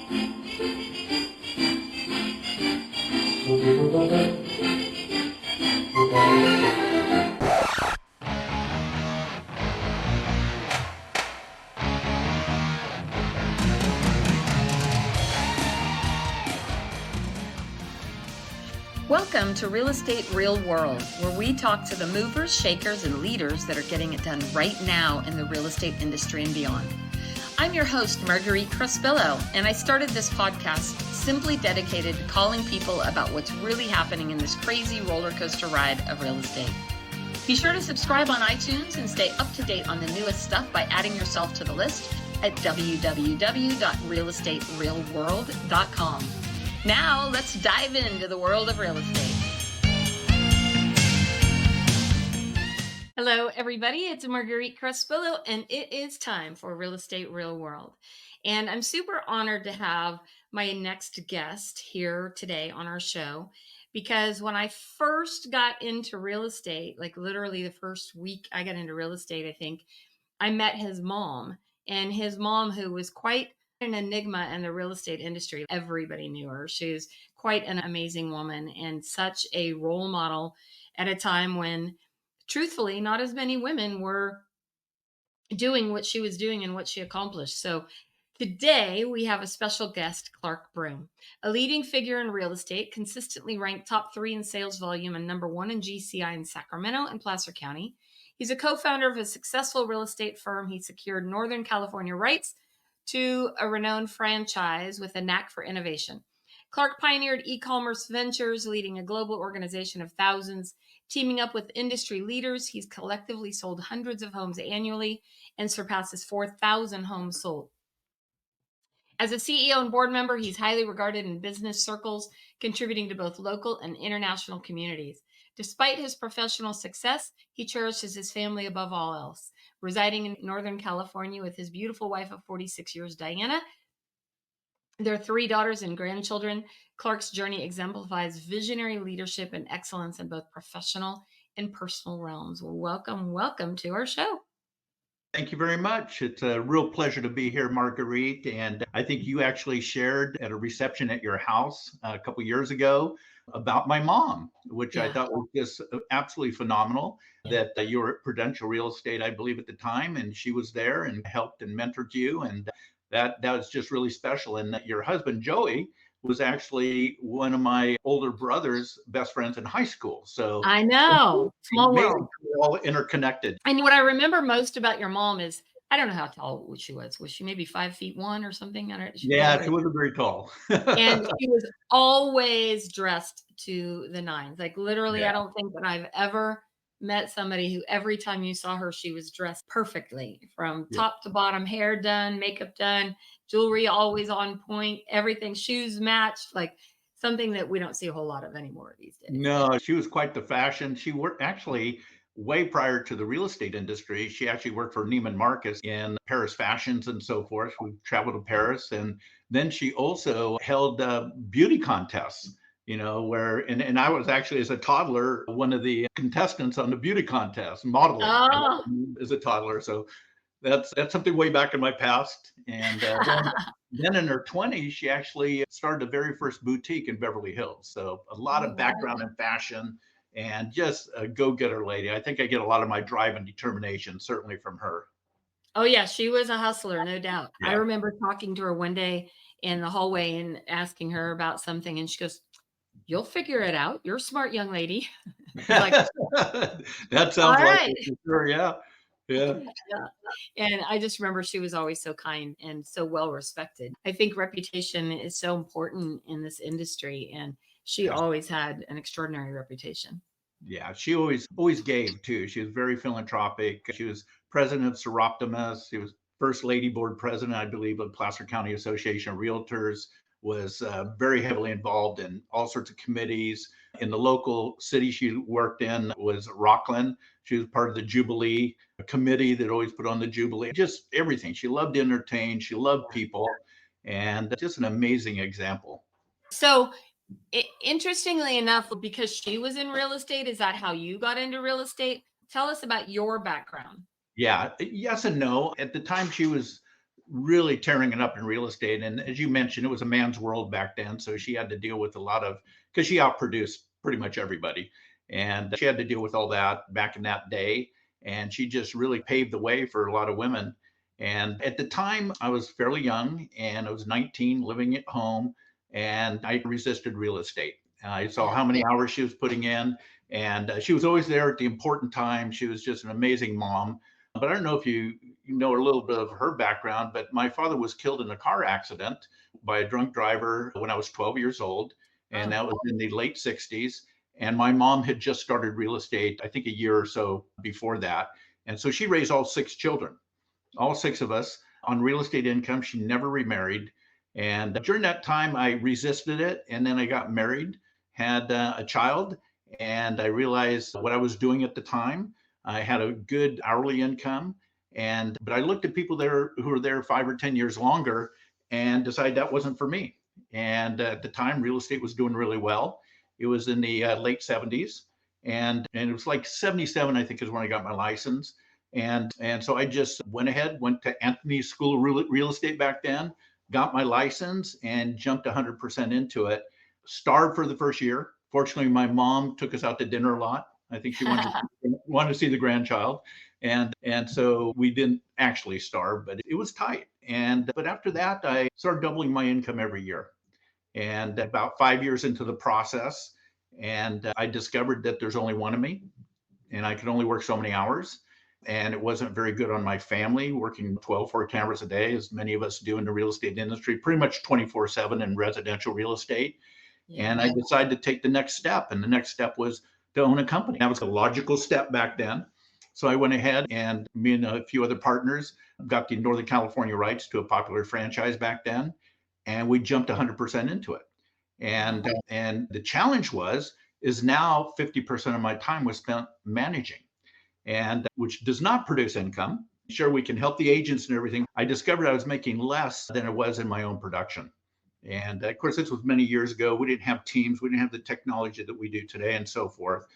Welcome to Real Estate Real World, where we talk to the movers, shakers, and leaders that are getting it done right now in the real estate industry and beyond. I'm your host, Marguerite Crespillo, and I started this podcast simply dedicated to calling people about what's really happening in this crazy roller coaster ride of real estate. Be sure to subscribe on iTunes and stay up to date on the newest stuff by adding yourself to the list at www.realestaterealworld.com. Now, let's dive into the world of real estate. Hello, everybody. It's Marguerite Crespillo, and it is time for Real Estate Real World. And I'm super honored to have my next guest here today on our show, because when I first got into real estate, like literally the first week I got into real estate, I think, I met his mom. And his mom, who was quite an enigma in the real estate industry. Everybody knew her. She's quite an amazing woman and such a role model at a time when, truthfully, not as many women were doing what she was doing and what she accomplished. So today we have a special guest, Clarke Broome, a leading figure in real estate, consistently ranked top 3 in sales volume and number 1 in GCI in Sacramento and Placer County. He's a co-founder of a successful real estate firm. He secured Northern California rights to a renowned franchise with a knack for innovation. Clarke pioneered e-commerce ventures, leading a global organization of thousands. Teaming up with industry leaders, he's collectively sold hundreds of homes annually and surpasses 4,000 homes sold. As a CEO and board member, he's highly regarded in business circles, contributing to both local and international communities. Despite his professional success, he cherishes his family above all else. Residing in Northern California with his beautiful wife of 46 years, Diana, their 3 daughters and grandchildren, Clarke's journey exemplifies visionary leadership and excellence in both professional and personal realms. Well, welcome to our show. Thank you very much. It's a real pleasure to be here, Marguerite. And I think you actually shared at a reception at your house a couple years ago about my mom, which I thought was just absolutely phenomenal. That you were at Prudential Real Estate, I believe, at the time, and she was there and helped and mentored you. And that was just really special. And that your husband, Joey, was actually one of my older brother's best friends in high school. So I know. Small world. We're all interconnected. And what I remember most about your mom is, I don't know how tall she was. Was she maybe 5'1" or something? She wasn't very tall. And she was always dressed to the nines. Like literally, I don't think that I've ever met somebody who every time you saw her, she was dressed perfectly from top to bottom, hair done, makeup done, jewelry always on point, everything, shoes matched, like something that we don't see a whole lot of anymore these days. No, she was quite the fashion. She worked actually way prior to the real estate industry. She actually worked for Neiman Marcus in Paris fashions and so forth. We traveled to Paris. And then she also held beauty contests, where, and I was actually, as a toddler, one of the contestants on the beauty contest, modeling as a toddler. So that's something way back in my past. And then in her 20s, she actually started the very first boutique in Beverly Hills. So a lot of background in fashion and just a go-getter lady. I think I get a lot of my drive and determination, certainly from her. Oh, yeah. She was a hustler, no doubt. Yeah. I remember talking to her one day in the hallway and asking her about something. And she goes, "You'll figure it out. You're a smart young lady." Like, that sounds like it, for sure. Yeah. Yeah. And I just remember she was always so kind and so well respected. I think reputation is so important in this industry, and she always had an extraordinary reputation. Yeah, she always gave too. She was very philanthropic. She was president of Seroptimus. She was first lady board president, I believe, of Placer County Association of Realtors. Was very heavily involved in all sorts of committees. In the local city she worked in was Rockland. She was part of the Jubilee committee that always put on the Jubilee. Just everything. She loved to entertain. She loved people, and just an amazing example. So, interestingly enough, because she was in real estate, is that how you got into real estate? Tell us about your background. Yeah, yes and no. At the time, she was really tearing it up in real estate. And as you mentioned, it was a man's world back then. So she had to deal with a lot of, because she outproduced pretty much everybody. And she had to deal with all that back in that day. And she just really paved the way for a lot of women. And at the time, I was fairly young and I was 19, living at home, and I resisted real estate. I saw Yeah. how many hours she was putting in, and she was always there at the important time. She was just an amazing mom. But I don't know if you know a little bit of her background, but my father was killed in a car accident by a drunk driver when I was 12 years old, and Oh, that was in the late 60s. And my mom had just started real estate, I think a year or so before that. And so she raised all six children, all six of us, on real estate income. She never remarried. And during that time, I resisted it. And then I got married, had a child, and I realized what I was doing at the time. I had a good hourly income. But I looked at people there who were there 5 or 10 years longer and decided that wasn't for me. And at the time, real estate was doing really well. It was in the late 70s. And it was like 77, I think, is when I got my license. And so I just went ahead, went to Anthony's School of Real Estate back then, got my license, and jumped 100% into it. Starved for the first year. Fortunately, my mom took us out to dinner a lot. I think she wanted to see the grandchild, and so we didn't actually starve, but it was tight. And but after that, I started doubling my income every year. And about 5 years into the process, and I discovered that there's only one of me, and I could only work so many hours. And it wasn't very good on my family, working 12, 14 hours a day, as many of us do in the real estate industry, pretty much 24/7 in residential real estate. yeah. And I decided to take the next step. And the next step was to own a company. That was a logical step back then. So I went ahead, and me and a few other partners got the Northern California rights to a popular franchise back then. And we jumped 100% into it. Wow. And the challenge is now 50% of my time was spent managing, and which does not produce income. Sure, we can help the agents and everything. I discovered I was making less than it was in my own production. And of course, this was many years ago. We didn't have teams, we didn't have the technology that we do today, and so forth.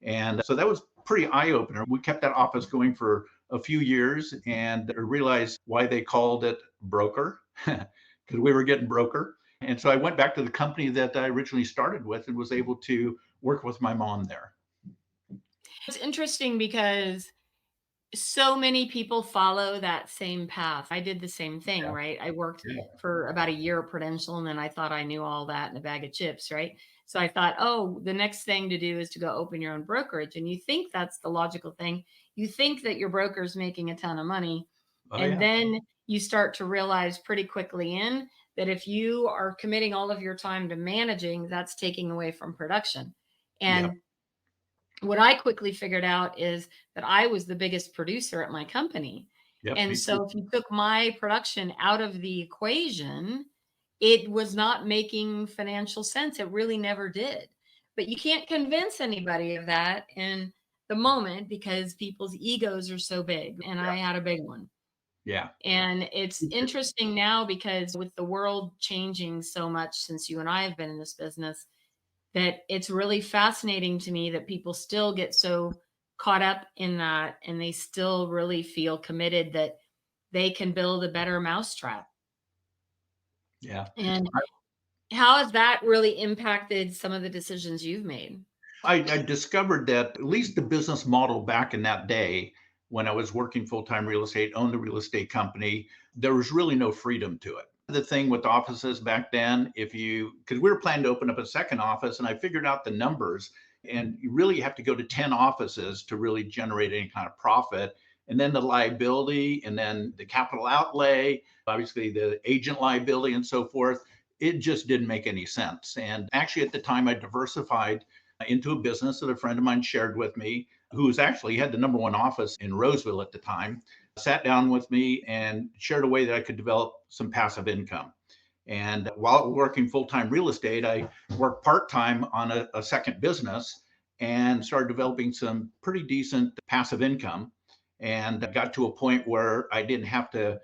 And so that was pretty eye opener. We kept that office going for a few years and realized why they called it broker, because we were getting broker. And so I went back to the company that I originally started with and was able to work with my mom there. It's interesting because so many people follow that same path. I did the same thing, Yeah. right? I worked Yeah. for about a year at Prudential, and then I thought I knew all that in a bag of chips, right? So I thought, oh, the next thing to do is to go open your own brokerage. And you think that's the logical thing. You think that your broker's making a ton of money. Oh, And yeah. then you start to realize pretty quickly in that if you are committing all of your time to managing, that's taking away from production. Yep. And what I quickly figured out is that I was the biggest producer at my company. Yep. And Me too. so if you took my production out of the equation, it was not making financial sense. It really never did. But you can't convince anybody of that in the moment because people's egos are so big. And Yeah. I had a big one. Yeah. And it's interesting now because with the world changing so much since you and I have been in this business, that it's really fascinating to me that people still get so caught up in that and they still really feel committed that they can build a better mousetrap. Yeah. And how has that really impacted some of the decisions you've made? I discovered that at least the business model back in that day, when I was working full time real estate, owned a real estate company, there was really no freedom to it. The thing with offices back then, because we were planning to open up a second office, and I figured out the numbers, and you really have to go to 10 offices to really generate any kind of profit. And then the liability, and then the capital outlay, obviously the agent liability, and so forth. It just didn't make any sense. And actually, at the time, I diversified into a business that a friend of mine shared with me, who was actually had the number one office in Roseville at the time, sat down with me and shared a way that I could develop some passive income. And while working full time real estate, I worked part time on a second business and started developing some pretty decent passive income. And got to a point where I didn't have to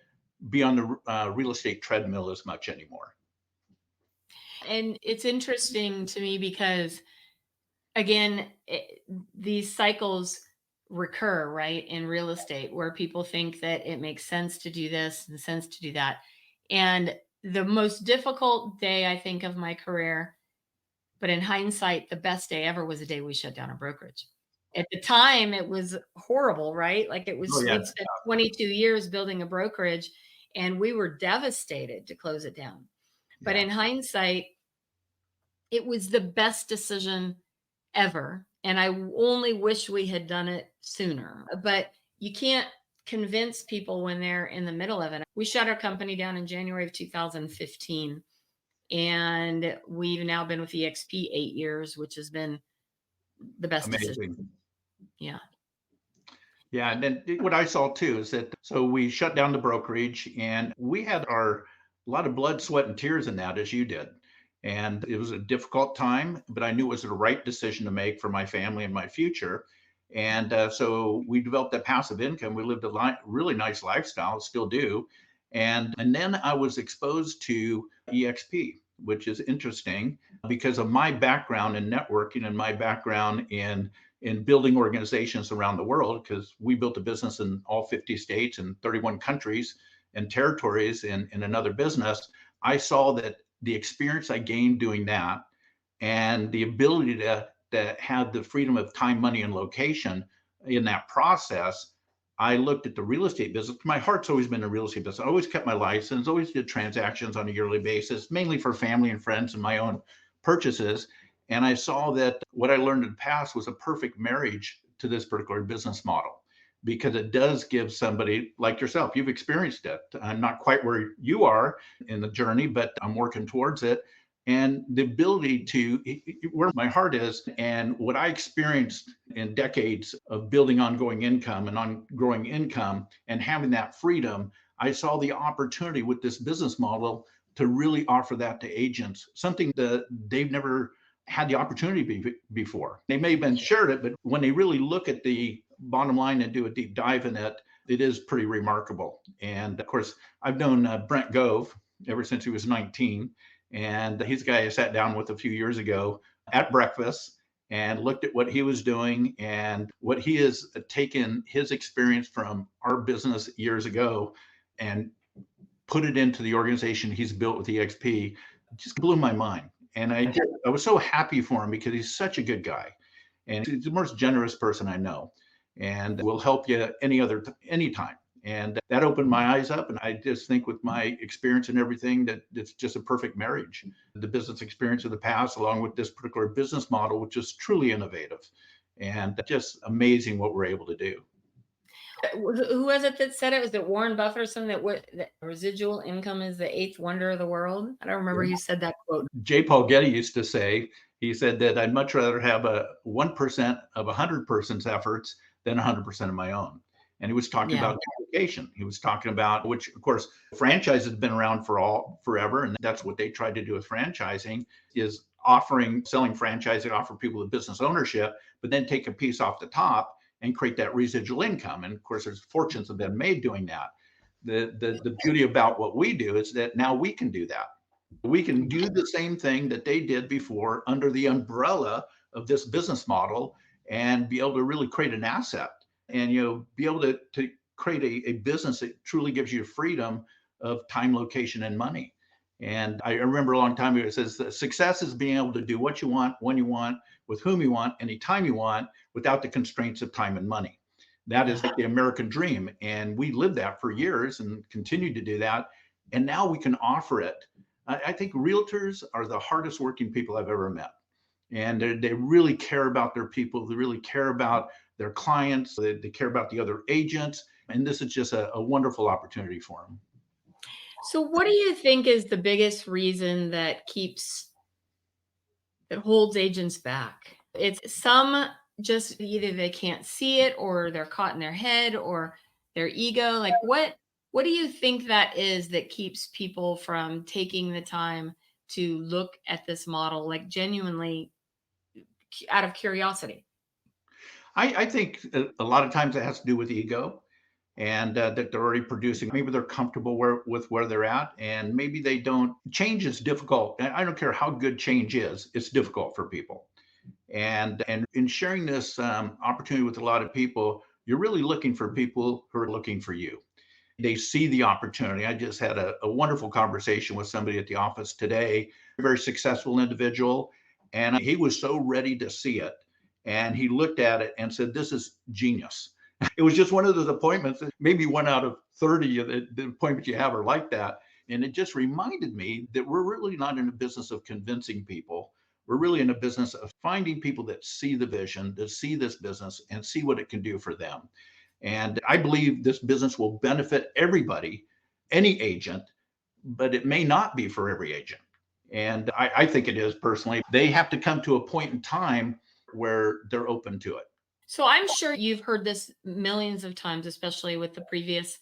be on the real estate treadmill as much anymore. And it's interesting to me because again, these cycles recur, right, in real estate, where people think that it makes sense to do this and sense to do that. And the most difficult day I think of my career, but in hindsight, the best day ever was the day we shut down a brokerage. At the time, it was horrible, right? Like it Oh was, yeah. we'd spent 22 years building a brokerage and we were devastated to close it down. But Yeah. in hindsight, it was the best decision ever. And I only wish we had done it sooner. But you can't convince people when they're in the middle of it. We shut our company down in January of 2015. And we've now been with EXP 8 years, which has been the best decision. Amazing. Yeah. Yeah, and then what I saw too is that so we shut down the brokerage and we had our a lot of blood, sweat, and tears in that as you did. And it was a difficult time, but I knew it was the right decision to make for my family and my future. And so we developed that passive income. We lived a really nice lifestyle, still do. And then I was exposed to EXP, which is interesting because of my background in networking and my background in building organizations around the world because we built a business in all 50 states and 31 countries and territories in another business. I saw that the experience I gained doing that and the ability to have the freedom of time, money, and location in that process. I looked at the real estate business. My heart's always been in real estate business. I always kept my license, always did transactions on a yearly basis, mainly for family and friends and my own purchases. And I saw that what I learned in the past was a perfect marriage to this particular business model because it does give somebody like yourself, you've experienced it. I'm not quite where you are in the journey, but I'm working towards it. And the ability to where my heart is and what I experienced in decades of building ongoing income and on growing income and having that freedom, I saw the opportunity with this business model to really offer that to agents, something that they've never had the opportunity before. They may have been shared it, but when they really look at the bottom line and do a deep dive in it, it is pretty remarkable. And of course, I've known Brent Gove ever since he was 19. And he's a guy I sat down with a few years ago at breakfast and looked at what he was doing and what he has taken his experience from our business years ago and put it into the organization he's built with EXP. Just blew my mind. And I was so happy for him because he's such a good guy and he's the most generous person I know and will help you anytime. And that opened my eyes up. And I just think with my experience and everything that it's just a perfect marriage. The business experience of the past, along with this particular business model, which is truly innovative and just amazing what we're able to do. Who was it that said it? Was it Warren Buffett or something that what that residual income is the eighth wonder of the world? I don't remember who said that quote. J. Paul Getty used to say, he said that I'd much rather have a 1% of 100 person's efforts than 100% of my own. And he was talking Yeah. about duplication. He was talking about, which of course, franchise has been around forever. And that's what they tried to do with franchising is selling franchising, offer people the business ownership, but then take a piece off the top and create that residual income. And of course, there's fortunes have been made doing that. The beauty about what we do is that now we can do that. We can do the same thing that they did before under the umbrella of this business model and be able to really create an asset and be able to create a business that truly gives you freedom of time, location, and money. And I remember a long time ago, it says that success is being able to do what you want, when you want, with whom you want, anytime you want, without the constraints of time and money. That is like the American dream. And we lived that for years and continue to do that. And now we can offer it. I think realtors are the hardest working people I've ever met. And they really care about their people. They really care about their clients. They care about the other agents. And this is just a wonderful opportunity for them. So what do you think is the biggest reason that holds agents back? It's some just either they can't see it or they're caught in their head or their ego. Like what do you think that is that keeps people from taking the time to look at this model like genuinely out of curiosity? I think a lot of times it has to do with ego and that they're already producing. Maybe they're comfortable with where they're at, and maybe they don't. Change is difficult. I don't care how good change is; it's difficult for people. And in sharing this opportunity with a lot of people, you're really looking for people who are looking for you. They see the opportunity. I just had a wonderful conversation with somebody at the office today, a very successful individual, and he was so ready to see it. And he looked at it and said, "This is genius." It was just one of those appointments, maybe one out of 30 of the appointments you have are like that. And it just reminded me that we're really not in a business of convincing people. We're really in a business of finding people that see the vision, that see this business and see what it can do for them. And I believe this business will benefit everybody, any agent, but it may not be for every agent. And I think it is personally. They have to come to a point in time where they're open to it. So I'm sure you've heard this millions of times, especially with the previous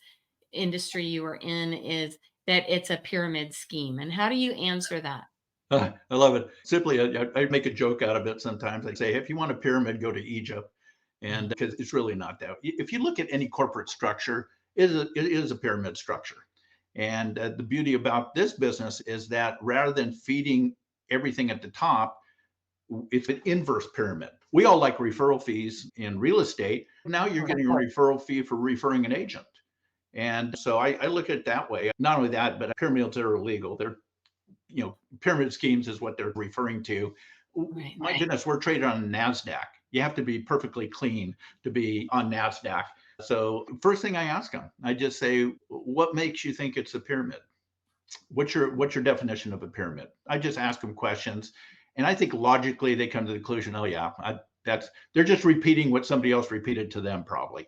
industry you were in, is that it's a pyramid scheme. And how do you answer that? I love it. Simply, I make a joke out of it sometimes. I say, if you want a pyramid, go to Egypt. And because it's really not that. If you look at any corporate structure, it is a pyramid structure. And the beauty about this business is that rather than feeding everything at the top, it's an inverse pyramid. We all like referral fees in real estate. Now you're getting a referral fee for referring an agent. And so I look at it that way. Not only that, but pyramids are illegal. They're pyramid schemes is what they're referring to. Right. My goodness, we're traded on NASDAQ. You have to be perfectly clean to be on NASDAQ. So first thing I ask them, I just say, what makes you think it's a pyramid? What's your definition of a pyramid? I just ask them questions. And I think logically they come to the conclusion, oh yeah, that's they're just repeating what somebody else repeated to them probably.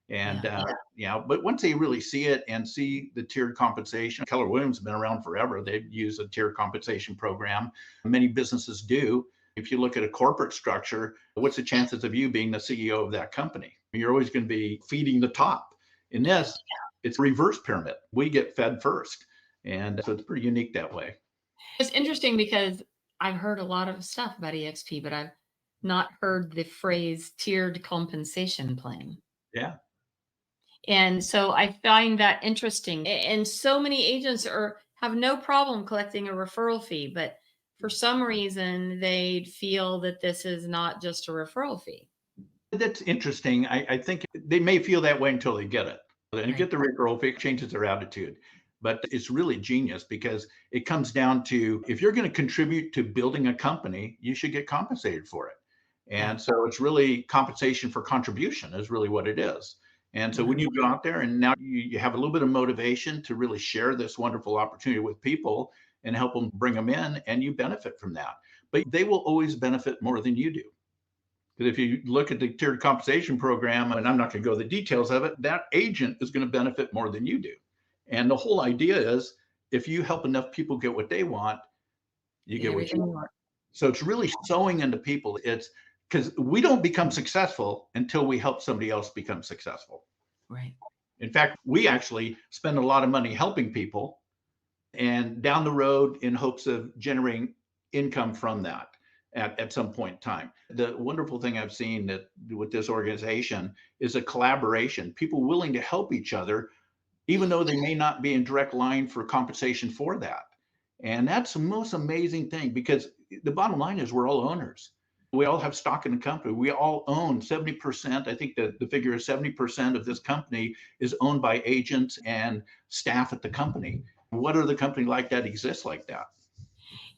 And Yeah. but once they really see it and see the tiered compensation, Keller Williams has been around forever. They use a tiered compensation program. Many businesses do. If you look at a corporate structure, what's the chances of you being the CEO of that company? You're always going to be feeding the top. In this, it's reverse pyramid. We get fed first. And so it's pretty unique that way. It's interesting because I've heard a lot of stuff about EXP, but I've not heard the phrase tiered compensation plan. Yeah. And so I find that interesting. And so many agents are have no problem collecting a referral fee, but for some reason they feel that this is not just a referral fee. That's interesting. I think they may feel that way until they get it. And Right. get the referral fee, it changes their attitude. But it's really genius because it comes down to if you're going to contribute to building a company, you should get compensated for it. Yeah. And so it's really compensation for contribution is really what it is. And so when Yeah. you go out there and now you have a little bit of motivation to really share this wonderful opportunity with people and help them bring them in, and you benefit from that. But they will always benefit more than you do. Because if you look at the tiered compensation program, and I'm not going to go the details of it, that agent is going to benefit more than you do. And the whole idea is if you help enough people get what they want, you You get get what you everything want. you want. So it's really sewing into people. It's because we don't become successful until we help somebody else become successful. Right. In fact, we actually spend a lot of money helping people and down the road in hopes of generating income from that at some point in time. The wonderful thing I've seen that with this organization is a collaboration, people willing to help each other, even though they may not be in direct line for compensation for that. And that's the most amazing thing because the bottom line is we're all owners. We all have stock in the company. We all own 70%. I think that the figure is 70% of this company is owned by agents and staff at the company. What other company like that exists like that?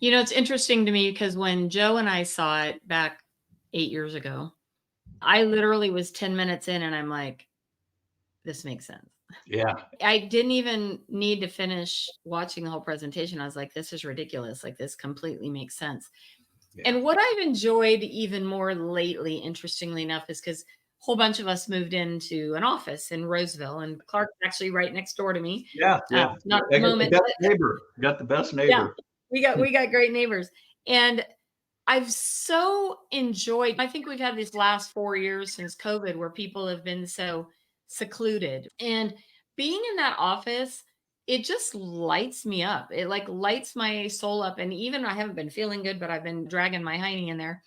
It's interesting to me because when Joe and I saw it back 8 years ago, I literally was 10 minutes in and I'm like, this makes sense. Yeah. I didn't even need to finish watching the whole presentation. I was like, this is ridiculous. Like, this completely makes sense. Yeah. And what I've enjoyed even more lately, interestingly enough, is because a whole bunch of us moved into an office in Roseville, and Clark's actually right next door to me. Yeah. Yeah. Not at I the got the moment, best but neighbor. Got the best yeah, neighbor. we got great neighbors. And I've so enjoyed I think we've had these last 4 years since COVID where people have been so secluded. And being in that office, it just lights me up. It like lights my soul up. And even I haven't been feeling good, but I've been dragging my hiney in there.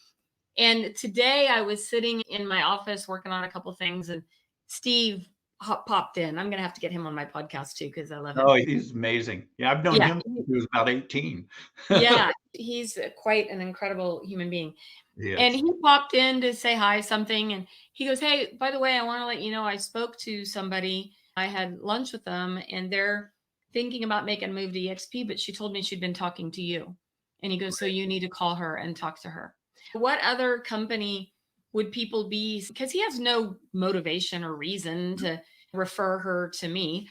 And today I was sitting in my office working on a couple things and Steve popped in. I'm gonna have to get him on my podcast too because I love him. Oh, he's amazing. Yeah, I've known Yeah, him since he was about 18. yeah, he's quite an incredible human being. And Yes. he popped in to say hi, something, and he goes, "Hey, by the way, I want to let you know I spoke to somebody. I had lunch with them, and they're thinking about making a move to EXP, but she told me she'd been talking to you." And he goes, "So you need to call her and talk to her." What other company would people be? Because he has no motivation or reason to refer her to me.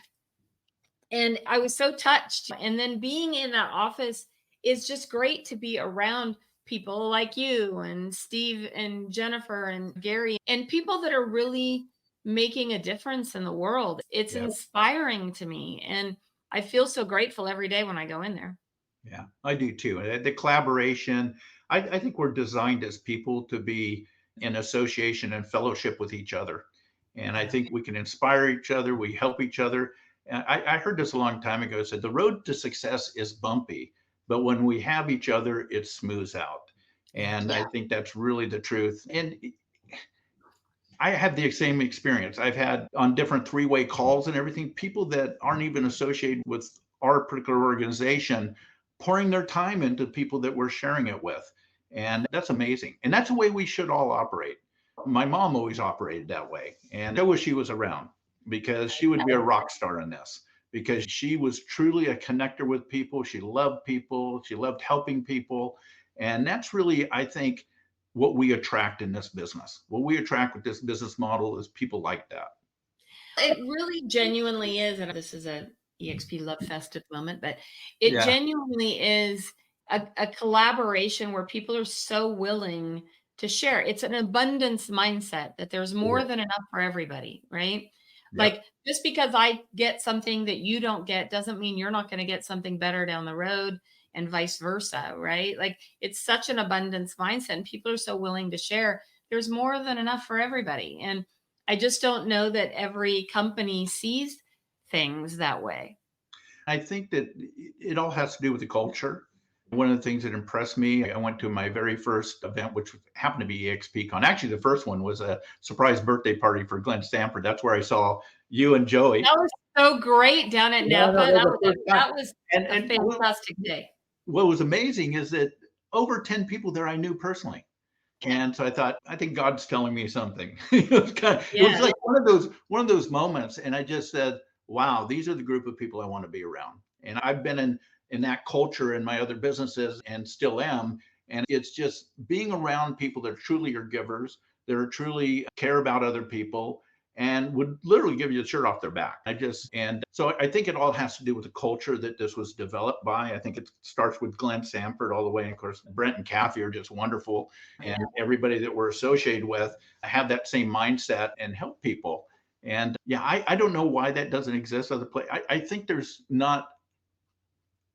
And I was so touched. And then being in that office is just great to be around people like you and Steve and Jennifer and Gary and people that are really making a difference in the world. It's Yeah. inspiring to me. And I feel so grateful every day when I go in there. Yeah, I do too. The collaboration, I think we're designed as people to be in association and fellowship with each other. And I Yeah. think we can inspire each other, we help each other. And I heard this a long time ago. It said the road to success is bumpy, but when we have each other, it smooths out. And Yeah. I think that's really the truth. And I have the same experience. I've had on different three-way calls and everything, people that aren't even associated with our particular organization pouring their time into people that we're sharing it with. And that's amazing. And that's the way we should all operate. My mom always operated that way. And I wish she was around because she would be a rock star in this because she was truly a connector with people. She loved people. She loved helping people. And that's really, I think, what we attract in this business. What we attract with this business model is people like that. It really genuinely is, and this is a EXP love fest at the moment, but it Yeah. genuinely is a collaboration where people are so willing to share. It's an abundance mindset that there's It more is. than enough for everybody, right? Yep. Like just because I get something that you don't get doesn't mean you're not going to get something better down the road and vice versa, right? Like it's such an abundance mindset and people are so willing to share. There's more than enough for everybody. And I just don't know that every company sees things that way. I think that it all has to do with the culture. One of the things that impressed me, I went to my very first event, which happened to be EXPCon. Actually, the first one was a surprise birthday party for Glenn Stanford. That's where I saw you and Joey. That was so great down at Yeah, Napa. that was the first time. That was a And fantastic day. what was amazing is that over 10 people there I knew personally. And so I thought, I think God's telling me something. It was Yeah. like one of those moments. And I just said, wow, these are the group of people I want to be around. And I've been in that culture in my other businesses and still am. And it's just being around people that truly are givers, that are truly care about other people and would literally give you the shirt off their back. And so I think it all has to do with the culture that this was developed by. I think it starts with Glenn Sanford all the way. And of course, Brent and Kathy are just wonderful. And everybody that we're associated with have that same mindset and help people. And yeah, I don't know why that doesn't exist other place. I think there's not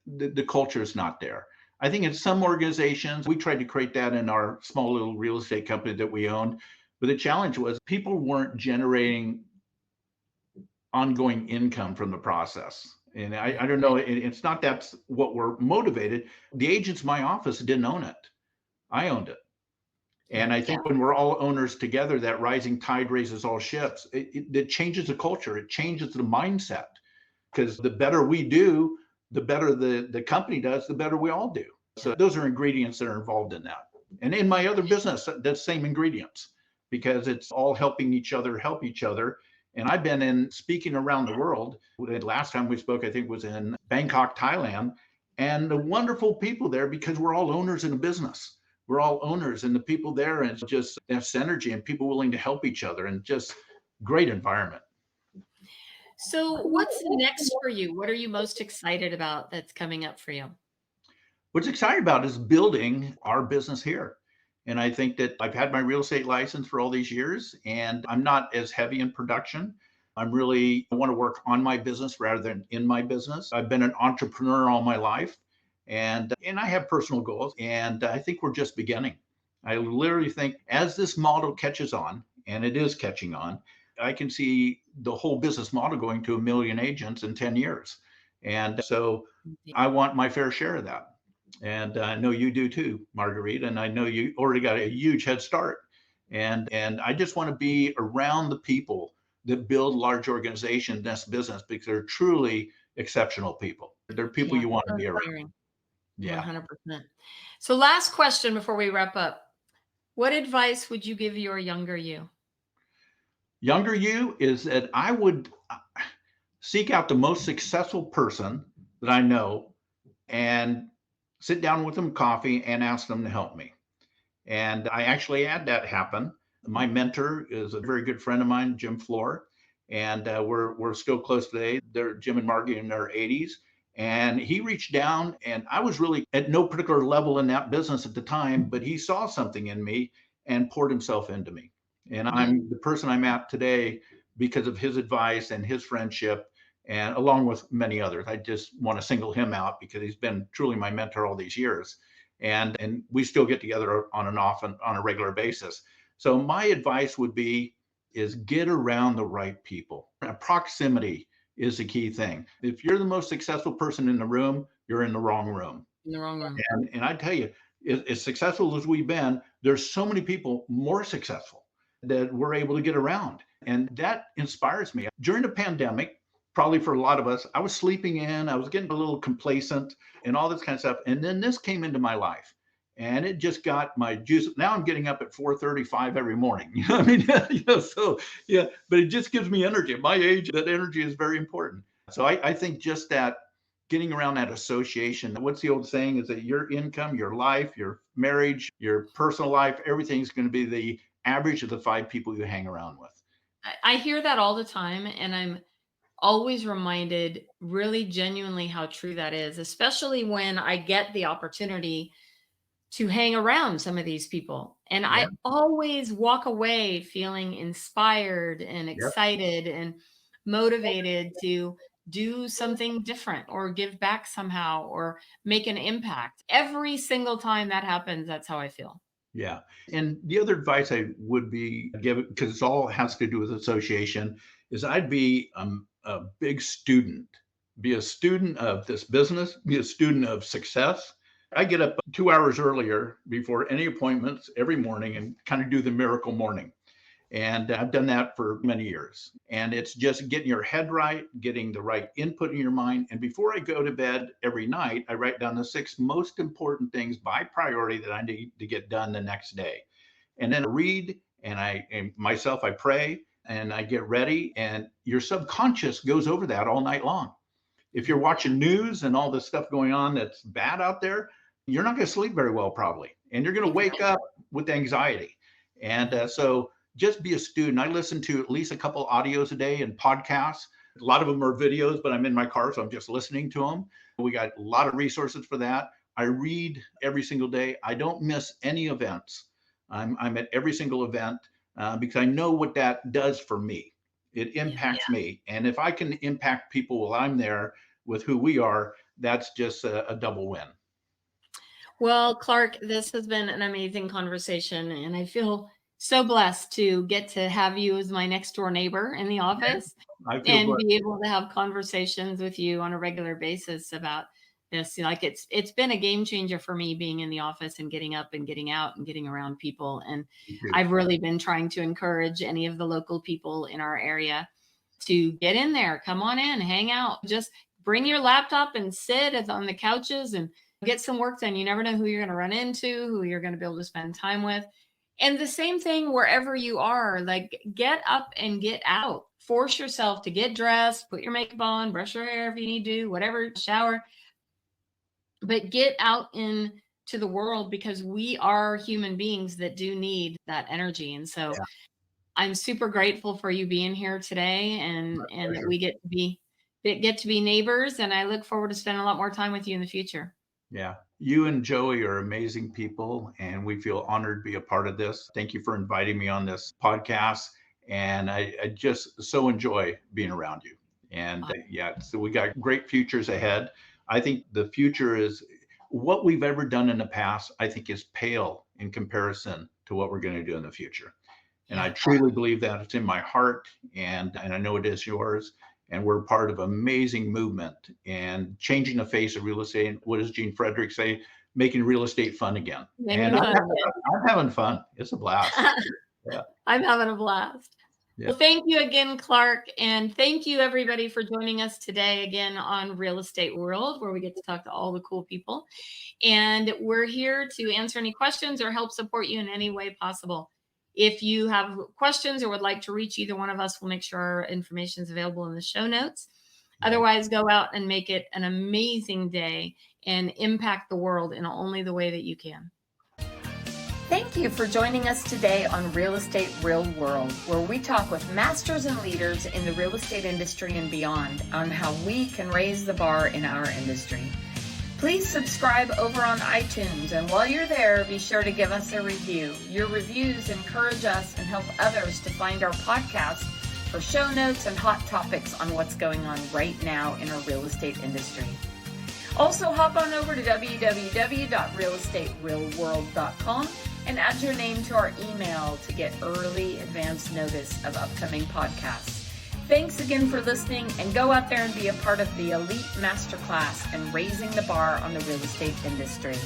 the culture is not there. I think in some organizations, we tried to create that in our small little real estate company that we owned. But the challenge was people weren't generating ongoing income from the process. And I don't know, it's not that's what we're motivated. The agents in my office didn't own it. I owned it. And I Yeah. think when we're all owners together, that rising tide raises all ships. It changes the culture. It changes the mindset because the better we do, the better the company does, the better we all do. So those are ingredients that are involved in that. And in my other business, that's same ingredients because it's all helping each other help each other. And I've been in speaking around the world. The last time we spoke, I think, was in Bangkok, Thailand, and the wonderful people there because we're all owners in a business. We're all owners, and the people there, and it's just that synergy and people willing to help each other, and just great environment. So what's next for you? What are you most excited about that's coming up for you? What's exciting about is building our business here. And I think that I've had my real estate license for all these years, and I'm not as heavy in production. I want to work on my business rather than in my business. I've been an entrepreneur all my life, and I have personal goals, and I think we're just beginning. I literally think as this model catches on, and it is catching on, I can see the whole business model going to 1 million agents in 10 years. And so I want my fair share of that. And I know you do too, Marguerite. And I know you already got a huge head start. And I just want to be around the people that build large organizations in this business because they're truly exceptional people. They're people Yeah, you want to so be around. inspiring. Yeah. 100%. So last question before we wrap up. What advice would you give your younger you? Younger you is that I would seek out the most successful person that I know and sit down with them coffee and ask them to help me. And I actually had that happen. My mentor is a very good friend of mine, Jim Floor, and we're still close today. They're Jim and Margie in their 80s, and he reached down, and I was really at no particular level in that business at the time, but he saw something in me and poured himself into me. And Mhm. I'm the person I'm at today because of his advice and his friendship, and along with many others. I just want to single him out because he's been truly my mentor all these years, and we still get together on and off and on a regular basis. So my advice would be is get around the right people. Proximity is the key thing. If you're the most successful person in the room, you're in the wrong room. In the wrong room. And I tell you, as successful as we've been, there's so many people more successful that we're able to get around. And that inspires me. During the pandemic, probably for a lot of us, I was sleeping in, I was getting a little complacent and all this kind of stuff. And then this came into my life and it just got my juice. Now I'm getting up at 4:35 every morning. You know what I mean? So yeah, but it just gives me energy. At my age, that energy is very important. So I think just that getting around that association. What's the old saying is that your income, your life, your marriage, your personal life, everything's going to be the average of the 5 people you hang around with. I hear that all the time, and I'm always reminded really genuinely how true that is, especially when I get the opportunity to hang around some of these people. And Yeah. I always walk away feeling inspired and Yep. excited and motivated to do something different or give back somehow or make an impact. Every single time that happens, that's how I feel. Yeah. And the other advice I would be given, because it's all has to do with association, is I'd be a big student, be a student of this business, be a student of success. I get up 2 hours earlier before any appointments every morning and kind of do the miracle morning. And I've done that for many years. And it's just getting your head right, getting the right input in your mind. And before I go to bed every night, I write down the 6 most important things by priority that I need to get done the next day. And then I read I pray and I get ready. And your subconscious goes over that all night long. If you're Yeah. watching news and all this stuff going on that's bad out there, you're not going to sleep very well, probably. And you're going to wake Exactly. up with anxiety. And so just be a student. I listen to at least a couple audios a day and podcasts. A lot of them are videos, but I'm in my car, so I'm just listening to them. We got a lot of resources for that. I read every single day. I don't miss any events. I'm at every single event because I know what that does for me. It Yeah. impacts me. And if I can impact people while I'm there with who we are, that's just a double win. Well, Clark, this has been an amazing conversation, and I feel so blessed to get to have you as my next door neighbor in the office I feel and blessed. be able to have conversations with you on a regular basis about this. Like it's been a game changer for me being in the office and getting up and getting out and getting around people. And I've really been trying to encourage any of the local people in our area to get in there, come on in, hang out, just bring your laptop and sit on the couches and get some work done. You never know who you're going to run into, who you're going to be able to spend time with. And the same thing wherever you are, like get up and get out. Force yourself to get dressed, put your makeup on, brush your hair if you need to, whatever, shower, but get out into the world because we are human beings that do need that energy. And so Yeah, I'm super grateful for you being here today and that pleasure. we get to be neighbors, and I look forward to spending a lot more time with you in the future. Yeah. You and Joey are amazing people, and we feel honored to be a part of this. Thank you for inviting me on this podcast. And I just so enjoy being around you. And yeah, so we got great futures ahead. I think the future is what we've ever done in the past, I think is pale in comparison to what we're going to do in the future. And I Yeah. truly believe that it's in my heart and I know it is yours. And we're part of an amazing movement and changing the face of real estate. What does Gene Frederick say? Making real estate fun again. Making And it fun again. I'm having fun. It's a blast. Yeah. I'm having a blast. Yeah. Well, thank you again, Clark. And thank you, everybody, for joining us today again on Real Estate World, where we get to talk to all the cool people. And we're here to answer any questions or help support you in any way possible. If you have questions or would like to reach either one of us, we'll make sure our information is available in the show notes. Right. Otherwise, go out and make it an amazing day and impact the world in only the way that you can. Thank you for joining us today on Real Estate Real World, where we talk with masters and leaders in the real estate industry and beyond on how we can raise the bar in our industry. Please subscribe over on iTunes, and while you're there, be sure to give us a review. Your reviews encourage us and help others to find our podcast for show notes and hot topics on what's going on right now in our real estate industry. Also, hop on over to www.realestaterealworld.com and add your name to our email to get early advance notice of upcoming podcasts. Thanks again for listening, and go out there and be a part of the elite masterclass and raising the bar on the real estate industry.